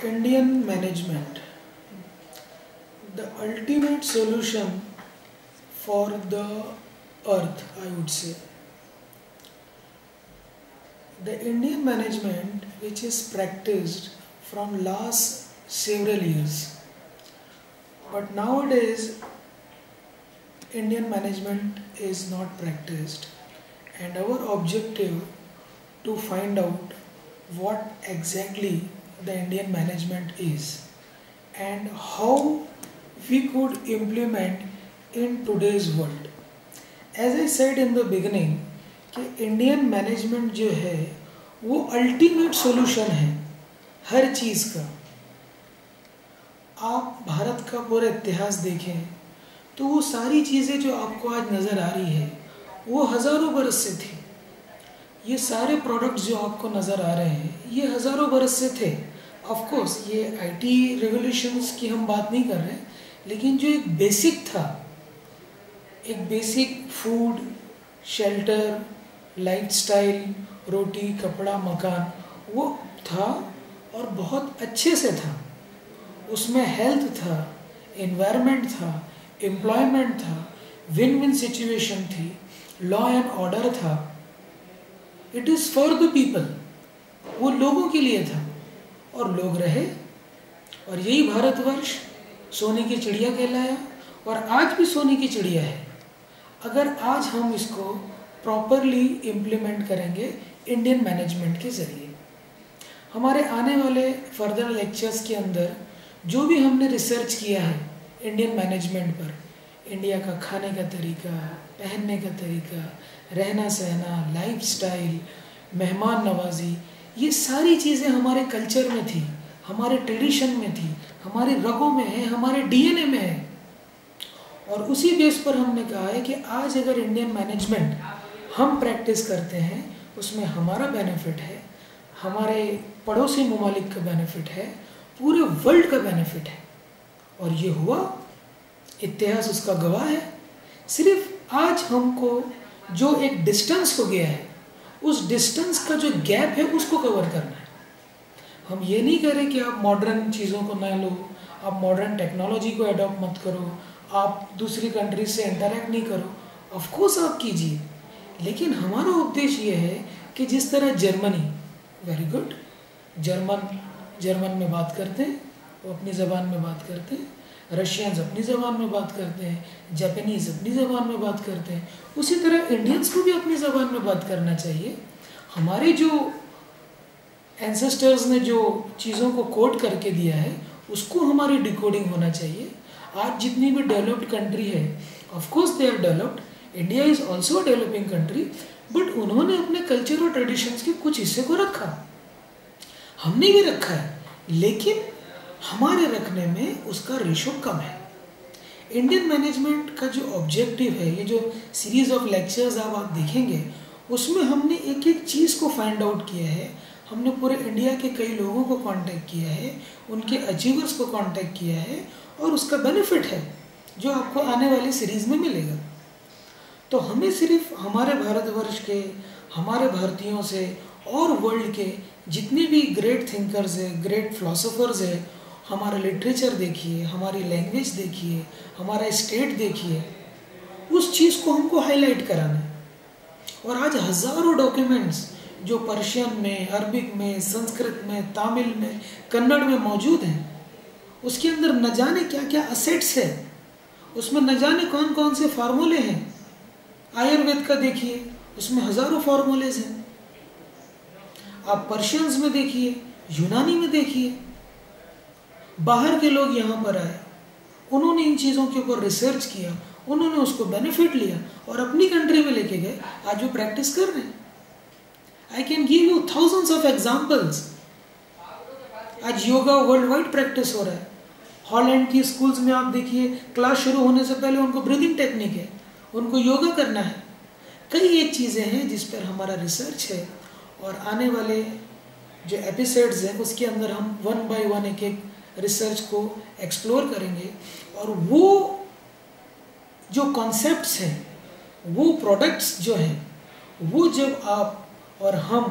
Indian management, the ultimate solution for the earth, I would say. The Indian management which is practiced from last several years, but nowadays Indian management is not practiced, and our objective to find out what exactly the Indian management is and how we could implement in today's world. As I said in the beginning कि Indian management जो है वो ultimate solution है हर चीज़ का। आप भारत का पूरा इतिहास देखें तो वो सारी चीज़ें जो आपको आज नज़र आ रही है वो हज़ारों बरस से थी। ये सारे प्रोडक्ट्स जो आपको नज़र आ रहे हैं ये हज़ारों बरस से थे। ऑफ कोर्स ये आईटी रेवोल्यूशंस की हम बात नहीं कर रहे, लेकिन जो एक बेसिक था, एक बेसिक फूड, शेल्टर, लाइफस्टाइल, रोटी, कपड़ा, मकान, वो था और बहुत अच्छे से था। उसमें हेल्थ था, एनवायरनमेंट था, एम्प्लॉयमेंट था, विन विन सिचुएशन थी, लॉ एंड ऑर्डर था। It is for the people, वो लोगों के लिए था और लोग रहे। और यही भारतवर्ष सोने की चिड़िया कहलाया और आज भी सोने की चिड़िया है अगर आज हम इसको प्रॉपरली इम्प्लीमेंट करेंगे इंडियन मैनेजमेंट के ज़रिए। हमारे आने वाले फर्दर लेक्चर्स के अंदर जो भी हमने रिसर्च किया है इंडियन मैनेजमेंट पर, इंडिया का खाने का तरीका, पहनने का तरीका, रहना सहना, लाइफस्टाइल, मेहमान नवाजी, ये सारी चीज़ें हमारे कल्चर में थी, हमारे ट्रेडिशन में थी, हमारी रगों में है, हमारे डीएनए में है। और उसी बेस पर हमने कहा है कि आज अगर इंडियन मैनेजमेंट हम प्रैक्टिस करते हैं उसमें हमारा बेनिफिट है, हमारे पड़ोसी ममालिक का बेनिफिट है, पूरे वर्ल्ड का बेनिफिट है। और ये हुआ, इतिहास उसका गवाह है। सिर्फ आज हमको जो एक डिस्टेंस हो गया है उस डिस्टेंस का जो गैप है उसको कवर करना है। हम ये नहीं करें कि आप मॉडर्न चीज़ों को ना लो, आप मॉडर्न टेक्नोलॉजी को अडॉप्ट मत करो, आप दूसरी कंट्रीज से इंटरेक्ट नहीं करो। ऑफ कोर्स आप कीजिए, लेकिन हमारा उद्देश्य ये है कि जिस तरह जर्मनी, वेरी गुड, जर्मन में बात करते हैं, वो अपनी ज़बान में बात करते हैं, रशियंस अपनी ज़बान में बात करते हैं, जापानीज़ अपनी ज़बान में बात करते हैं, उसी तरह इंडियंस को भी अपनी ज़बान में बात करना चाहिए। हमारे जो एंसेस्टर्स ने जो चीज़ों को कोड करके दिया है उसको हमारी डिकोडिंग होना चाहिए। आज जितनी भी डेवलप्ड कंट्री है, of course they are developed, India is also a developing country, but उन्होंने अपने कल्चर और ट्रेडिशंस के कुछ हिस्से को रखा, हमने भी रखा है, लेकिन हमारे रखने में उसका रेशो कम है। इंडियन मैनेजमेंट का जो ऑब्जेक्टिव है, ये जो सीरीज़ ऑफ लेक्चर्स आप देखेंगे उसमें हमने एक एक चीज़ को फाइंड आउट किया है। हमने पूरे इंडिया के कई लोगों को कांटेक्ट किया है, उनके अचीवर्स को कांटेक्ट किया है और उसका बेनिफिट है जो आपको आने वाली सीरीज़ में मिलेगा। तो हमें सिर्फ हमारे भारतवर्ष के, हमारे भारतीयों से और वर्ल्ड के जितने भी ग्रेट थिंकर्स हैं, ग्रेट फिलोसोफर्स हैं, हमारा लिटरेचर देखिए, हमारी लैंग्वेज देखिए, हमारा स्टेट देखिए, उस चीज़ को हमको हाईलाइट कराना है। और आज हज़ारों डॉक्यूमेंट्स जो पर्शियन में, अरबिक में, संस्कृत में, तमिल में, कन्नड़ में मौजूद हैं, उसके अंदर न जाने क्या क्या असेट्स है, उसमें न जाने कौन कौन से फार्मूले हैं। आयुर्वेद का देखिए, उसमें हज़ारों फार्मूलेज हैं। आप पर्शियंस में देखिए, यूनानी में देखिए, बाहर के लोग यहाँ पर आए, उन्होंने इन चीज़ों के ऊपर रिसर्च किया, उन्होंने उसको बेनिफिट लिया और अपनी कंट्री में लेके गए, आज वो प्रैक्टिस कर रहे हैं। I can give you thousands of examples. आज योगा वर्ल्ड वाइड प्रैक्टिस हो रहा है। हॉलैंड की स्कूल्स में आप देखिए, क्लास शुरू होने से पहले उनको ब्रीदिंग टेक्निक है, उनको योगा करना है। कई एक चीज़ें हैं जिस पर हमारा रिसर्च है और आने वाले जो एपिसोड्स हैं उसके अंदर हम वन बाय वन एक एक रिसर्च को एक्सप्लोर करेंगे। और वो जो कॉन्सेप्ट्स हैं, वो प्रोडक्ट्स जो हैं, वो जब आप और हम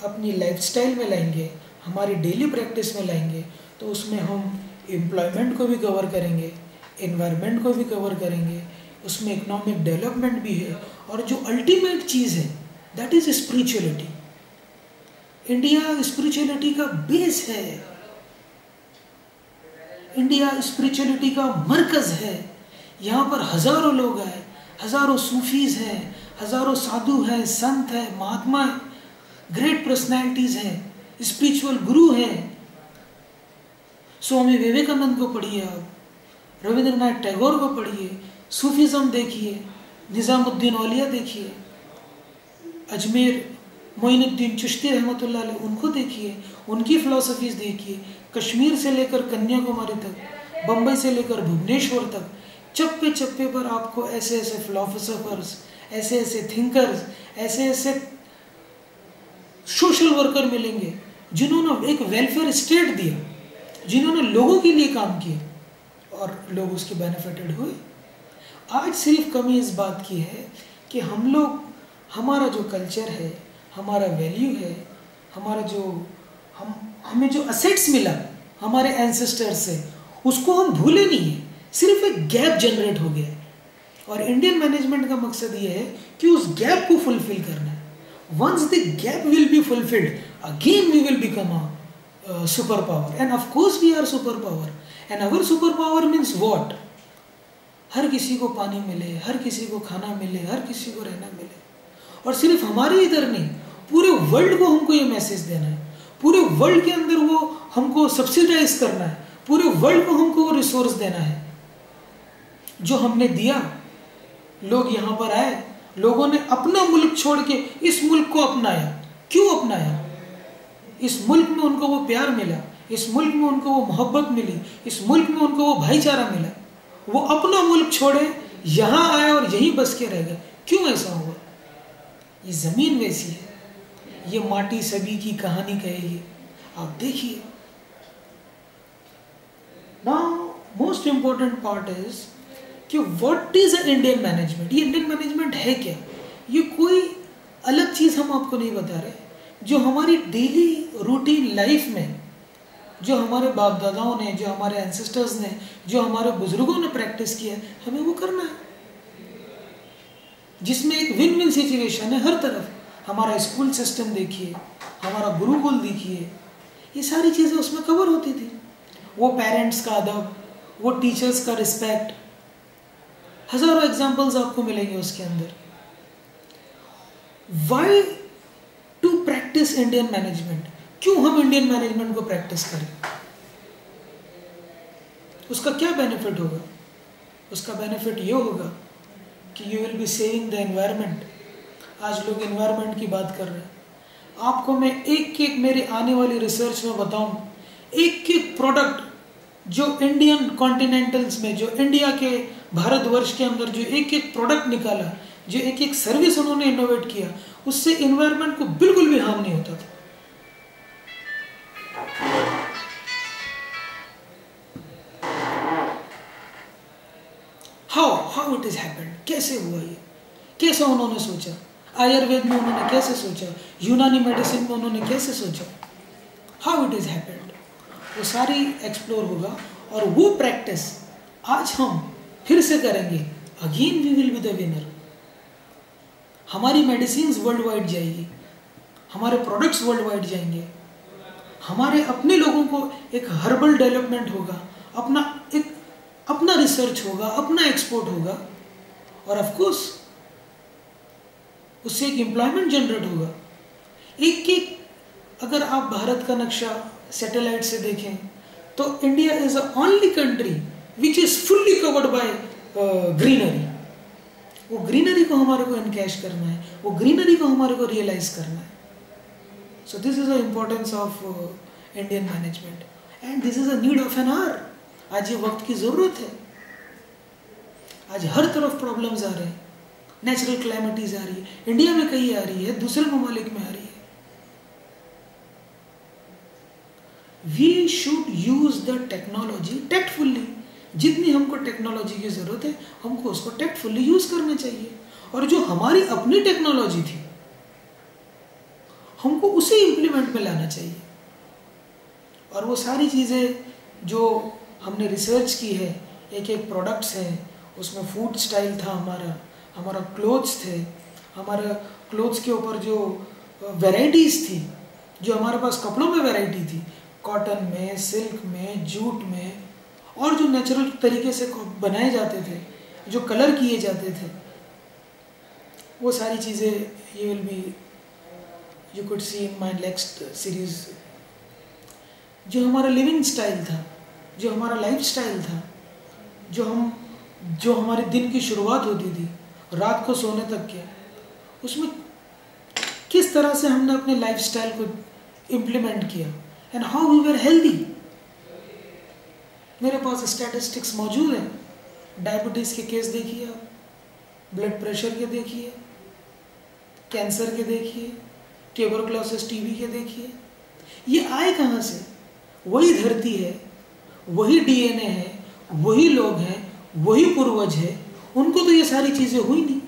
अपनी लाइफस्टाइल में लाएंगे, हमारी डेली प्रैक्टिस में लाएंगे, तो उसमें हम एम्प्लॉयमेंट को भी कवर करेंगे, एनवायरनमेंट को भी कवर करेंगे, उसमें इकोनॉमिक डेवलपमेंट भी है, और जो अल्टीमेट चीज़ है that is spirituality. India spirituality का बेस है, इंडिया स्पिरिचुअलिटी का मरकज़ है। यहाँ पर हज़ारों लोग हैं, हज़ारों सूफीज़ हैं, हज़ारों साधु हैं, संत हैं, महात्मा हैं, ग्रेट पर्सनैलिटीज़ हैं, स्पिरिचुअल गुरु हैं। स्वामी विवेकानंद को पढ़िए, आप रविंद्रनाथ टैगोर को पढ़िए, सूफीज़म देखिए, निज़ामुद्दीन औलिया देखिए, अजमेर मोइनुद्दीन चिश्ती रहमतुल्लाह अलैह उनको देखिए, उनकी फ़िलासफ़ीज़ देखिए। कश्मीर से लेकर कन्याकुमारी तक, बम्बई से लेकर भुवनेश्वर तक, चप्पे चप्पे पर आपको ऐसे ऐसे फिलोसोफर्स, ऐसे ऐसे थिंकर्स, ऐसे ऐसे सोशल वर्कर मिलेंगे जिन्होंने एक वेलफेयर स्टेट दिया, जिन्होंने लोगों के लिए काम किया और लोग उसके बेनिफिटेड हुए। आज सिर्फ कमी इस बात की है कि हम लोग, हमारा जो कल्चर है, हमारा वैल्यू है, हमारा जो हमें जो असेट्स मिला हमारे एंसेस्टर्स से, उसको हम भूले नहीं है, सिर्फ एक गैप जनरेट हो गया है। और इंडियन मैनेजमेंट का मकसद ये है कि उस गैप को फुलफिल करना है। Once the gap will be fulfilled, again we will become a super power, and of course we are super power, and our super power means what? हर किसी को पानी मिले, हर किसी को खाना मिले, हर किसी को रहना मिले। और सिर्फ हमारे इधर नहीं, पूरे वर्ल्ड को हमको ये मैसेज देना है, पूरे वर्ल्ड के अंदर वो हमको सब्सिडाइज करना है, पूरे वर्ल्ड को हमको वो रिसोर्स देना है जो हमने दिया। लोग यहाँ पर आए, लोगों ने अपना मुल्क छोड़ के इस मुल्क को अपनाया। क्यों अपनाया? इस मुल्क में उनको वो प्यार मिला, इस मुल्क में उनको वो मोहब्बत मिली, इस मुल्क में उनको वो भाईचारा मिला। वो अपना मुल्क छोड़े यहाँ आए और यहीं बस के रह गए। क्यों ऐसा हुआ? ये ज़मीन वैसी है, ये माटी सभी की कहानी कहेगी। आप देखिए। Now most important part is कि व्हाट इज इंडियन मैनेजमेंट। ये इंडियन मैनेजमेंट है क्या? ये कोई अलग चीज़ हम आपको नहीं बता रहे। जो हमारी डेली रूटीन लाइफ में, जो हमारे बाप दादाओं ने, जो हमारे एंसेस्टर्स ने, जो हमारे बुजुर्गों ने प्रैक्टिस किया, हमें वो करना है, जिसमें एक विन विन सिचुएशन है हर तरफ। हमारा स्कूल सिस्टम देखिए, हमारा गुरुकुल देखिए, ये सारी चीज़ें उसमें कवर होती थी। वो पेरेंट्स का अदब, वो टीचर्स का रिस्पेक्ट, हजारों एग्जाम्पल्स आपको मिलेंगे उसके अंदर। Why to practise Indian management? क्यों हम इंडियन मैनेजमेंट को प्रैक्टिस करें? उसका क्या बेनिफिट होगा? उसका बेनिफिट ये होगा कि you will be saving the environment. आज लोग एनवायरनमेंट की बात कर रहे हैं। आपको मैं एक एक मेरे आने वाली रिसर्च में बताऊं, एक एक प्रोडक्ट जो इंडियन कॉन्टिनेंटल्स में, जो इंडिया के भारतवर्ष के अंदर जो एक एक प्रोडक्ट निकाला, जो एक एक सर्विस उन्होंने इनोवेट किया, उससे एनवायरनमेंट को बिल्कुल भी हार्म नहीं होता था। How it is happened? कैसे हुआ ये? कैसे उन्होंने सोचा? आयुर्वेद में उन्होंने कैसे सोचा? यूनानी मेडिसिन में उन्होंने कैसे सोचा? How it is happened? वो सारी एक्सप्लोर होगा और वो प्रैक्टिस आज हम फिर से करेंगे। Again we will be the winner. हमारी मेडिसिन्स वर्ल्ड वाइड जाएगी, हमारे प्रोडक्ट्स वर्ल्ड वाइड जाएंगे, हमारे अपने लोगों को एक हर्बल डेवलपमेंट होगा, अपना रिसर्च होगा, अपना एक्सपोर्ट होगा, और ऑफ कोर्स उससे एक एम्प्लॉयमेंट जनरेट होगा। अगर आप भारत का नक्शा सैटेलाइट से देखें तो India is the only country which is fully covered by greenery. वो ग्रीनरी को हमारे को एनकैश करना है, वो ग्रीनरी को हमारे को रियलाइज करना है। So this is the importance of Indian management and this is a need of an hour. आज ये वक्त की ज़रूरत है। आज हर तरफ प्रॉब्लम्स आ रहे हैं, नेचुरल क्लैमिटीज आ रही है, इंडिया में कहीं आ रही है, दूसरे ममालिक में आ रही है। We should use the technology tactfully. जितनी हमको टेक्नोलॉजी की ज़रूरत है, हमको उसको टैक्टफुली यूज करना चाहिए। और जो हमारी अपनी टेक्नोलॉजी थी, हमको उसे इम्प्लीमेंट में लाना चाहिए। और वो सारी चीज़ें जो हमने रिसर्च की है, एक एक प्रोडक्ट्स हैं, उसमें फूड स्टाइल था हमारा क्लोथ्स थे, हमारे क्लोथ्स के ऊपर जो वैराइटीज़ थी, जो हमारे पास कपड़ों में वैरायटी थी, कॉटन में, सिल्क में, जूट में, और जो नेचुरल तरीके से बनाए जाते थे, जो कलर किए जाते थे, वो सारी चीज़ें you could see in my next series। जो हमारा लिविंग स्टाइल था, जो हमारा लाइफ स्टाइल था, जो हमारे दिन की शुरुआत होती थी रात को सोने तक के, उसमें किस तरह से हमने अपने लाइफ स्टाइल को इम्प्लीमेंट किया and how we were healthy. मेरे पास स्टैटिस्टिक्स मौजूद हैं, डायबिटीज़ के केस देखिए आप, ब्लड प्रेशर के देखिए, कैंसर के देखिए, ट्यूबरकुलोसिस टीबी के देखिए। ये आए कहाँ से? वही धरती है, वही डीएनए है, वही लोग हैं, वही पूर्वज है, उनको तो ये सारी चीज़ें हुई नहीं।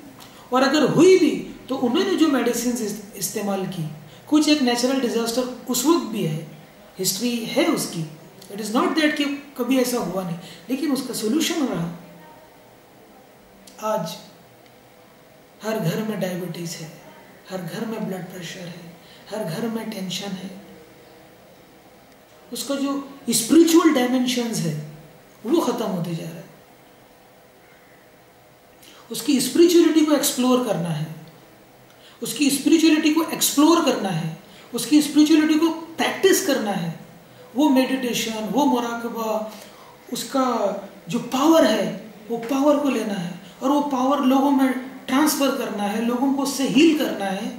और अगर हुई भी तो उन्होंने जो मेडिसिन इस्तेमाल की, कुछ एक नेचुरल डिजास्टर उस वक्त भी है, हिस्ट्री है उसकी, इट इज़ नॉट दैट कि कभी ऐसा हुआ नहीं, लेकिन उसका सोल्यूशन रहा। आज हर घर में डायबिटीज़ है, हर घर में ब्लड प्रेशर है, हर घर में टेंशन है। उसका जो स्पिरिचुअल डायमेंशंस है वो ख़त्म होते जा रहा है। उसकी स्पिरिचुअलिटी को एक्सप्लोर करना है, उसकी स्पिरिचुअलिटी को एक्सप्लोर करना है, उसकी स्पिरिचुअलिटी को प्रैक्टिस करना है। वो मेडिटेशन, वो मुराकबा, उसका जो पावर है वो पावर को लेना है और वो पावर लोगों में ट्रांसफर करना है, लोगों को उससे हील करना है।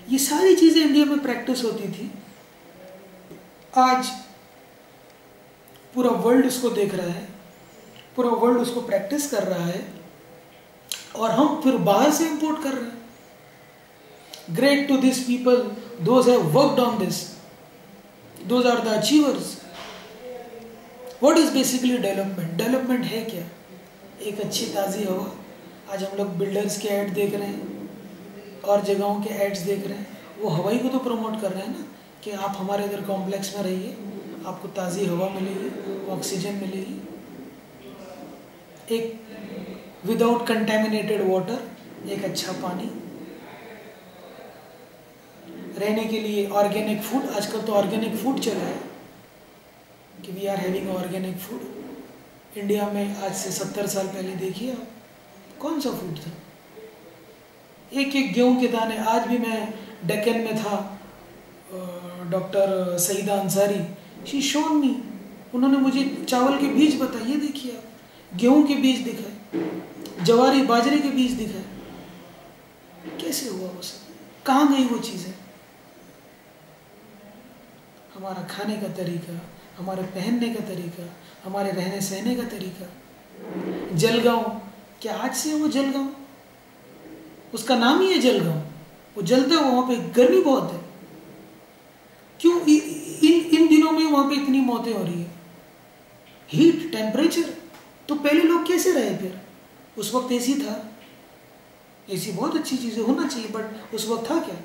ये सारी चीजें इंडिया में प्रैक्टिस होती थी। आज पूरा वर्ल्ड इसको देख रहा है, पूरा वर्ल्ड उसको प्रैक्टिस कर रहा है और हम फिर बाहर से इंपोर्ट कर रहे हैं। Great to this people, those have worked on this, those are the achievers. What is basically development? Development है क्या? एक अच्छी ताज़ी हवा। आज हम लोग बिल्डर्स के ऐड देख रहे हैं और जगहों के एड्स देख रहे हैं, वो हवाई को तो प्रमोट कर रहे हैं ना कि आप हमारे इधर कॉम्प्लेक्स में रहिए, आपको ताज़ी हवा मिलेगी, ऑक्सीजन मिलेगी, एक विदाउट कंटेमिनेटेड वाटर, एक अच्छा पानी, रहने के लिए ऑर्गेनिक फूड। आजकल तो ऑर्गेनिक फूड चला है कि we are having organic food. India में आज से 70 साल पहले देखिए आप, कौन सा फूड था? एक एक गेहूं के दाने। आज भी मैं डेक्कन में था, doctor Saeeda Ansari, she shown me, उन्होंने मुझे चावल के बीज बताए। ये देखिए आप, गेहूं के बीज दिखाए, जवारी बाजरे के बीज दिखाए। कैसे हुआ वो सब? कहाँ गई वो चीज़ें? हमारा खाने का तरीका, हमारे पहनने का तरीका, हमारे रहने सहने का तरीका। जलगांव, क्या आज से है वो जलगांव? उसका नाम ही है जलगांव। वो जलता है, वहाँ पे गर्मी बहुत है। क्यों इन दिनों में वहाँ पे इतनी मौतें हो रही है? Heat, temperature. तो पहले लोग कैसे रहे फिर? उस वक्त एसी था, एसी बहुत अच्छी चीज़ होना चाहिए, बट उस वक्त था क्या?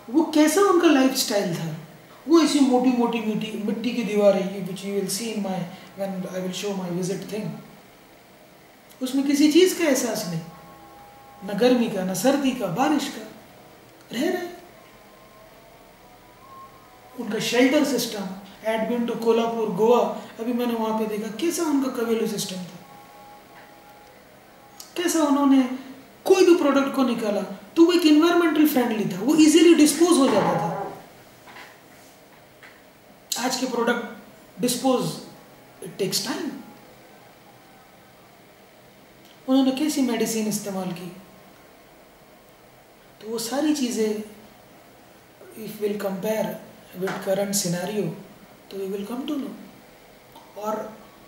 वो कैसा उनका लाइफ स्टाइल था? वो ऐसी मोटी मोटी मिट्टी की दीवार है, which you will see in my when I will show my visit thing. उसमें किसी चीज़ का एहसास नहीं, न गर्मी का, न सर्दी का, बारिश का। रह रहे उनका shelter system. Had been to Kolhapur, Goa, अभी मैंने वहां पे देखा कैसा उनका कवेलू सिस्टम था, कैसा उन्होंने कोई भी प्रोडक्ट को निकाला तो वो एक इन्वायरमेंटल फ्रेंडली था, वो इजीली डिस्पोज हो जाता था। आज के product dispose, it takes time. उन्होंने कैसी मेडिसिन इस्तेमाल की? तो वो सारी चीजें if will compare with current scenario, तो we will come to know. और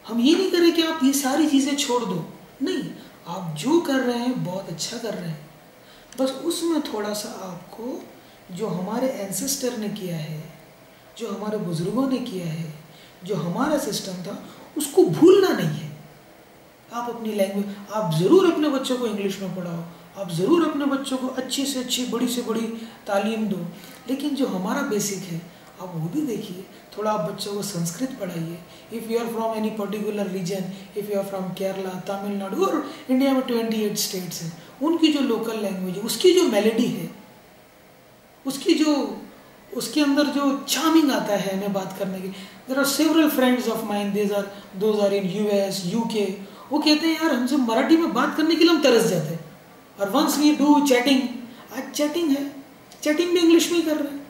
हम ये नहीं करें कि आप ये सारी चीजें छोड़ दो, नहीं, आप जो कर रहे हैं बहुत अच्छा कर रहे हैं, बस उसमें थोड़ा सा आपको जो हमारे एंसेस्टर ने किया है, जो हमारे बुजुर्गों ने किया है, जो हमारा सिस्टम था, उसको भूलना नहीं है। आप अपनी लैंग्वेज, आप ज़रूर अपने बच्चों को इंग्लिश में पढ़ाओ, आप ज़रूर अपने बच्चों को अच्छी से अच्छी बड़ी तालीम दो, लेकिन जो हमारा बेसिक है आप वो भी देखिए। थोड़ा आप बच्चों को संस्कृत पढ़ाइए। If you are from any particular region, if you are from Kerala, Tamil Nadu, और इंडिया में 28 स्टेट्स हैं, उनकी जो लोकल लैंग्वेज है, उसकी जो मेलेडी है, उसकी जो उसके अंदर जो चार्मिंग आता है हमें बात करने की। There are several friends of mind, those are in US, UK. वो कहते हैं यार हमसे मराठी में बात करने के लिए हम तरस जाते हैं, और वंस वी डू चैटिंग, आज चैटिंग है, चैटिंग भी इंग्लिश में ही कर रहे हैं,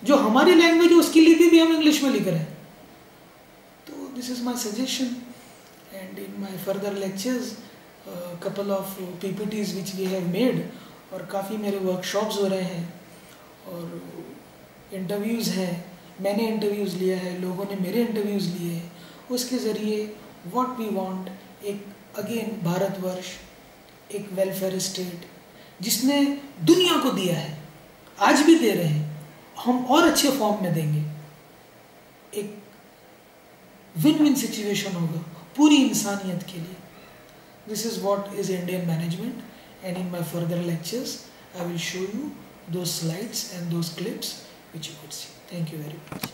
जो हमारी लैंग्वेज है उसकी लिपि भी हम इंग्लिश में लिख रहे हैं। तो this is my suggestion, and in my further lectures couple of PPTs which we have made, और काफ़ी मेरे वर्कशॉप्स हो रहे हैं और इंटरव्यूज़ हैं, मैंने इंटरव्यूज़ लिया है, लोगों ने मेरे इंटरव्यूज़ लिए हैं। उसके ज़रिए व्हाट वी वांट, एक अगेन भारतवर्ष एक वेलफेयर स्टेट जिसने दुनिया को दिया है, आज भी दे रहे हैं, हम और अच्छे फॉर्म में देंगे। एक विन विन सिचुएशन होगा पूरी इंसानियत के लिए। This is what is Indian management, and in my further lectures I will show you those slides and those clips which you could see. Thank you very much.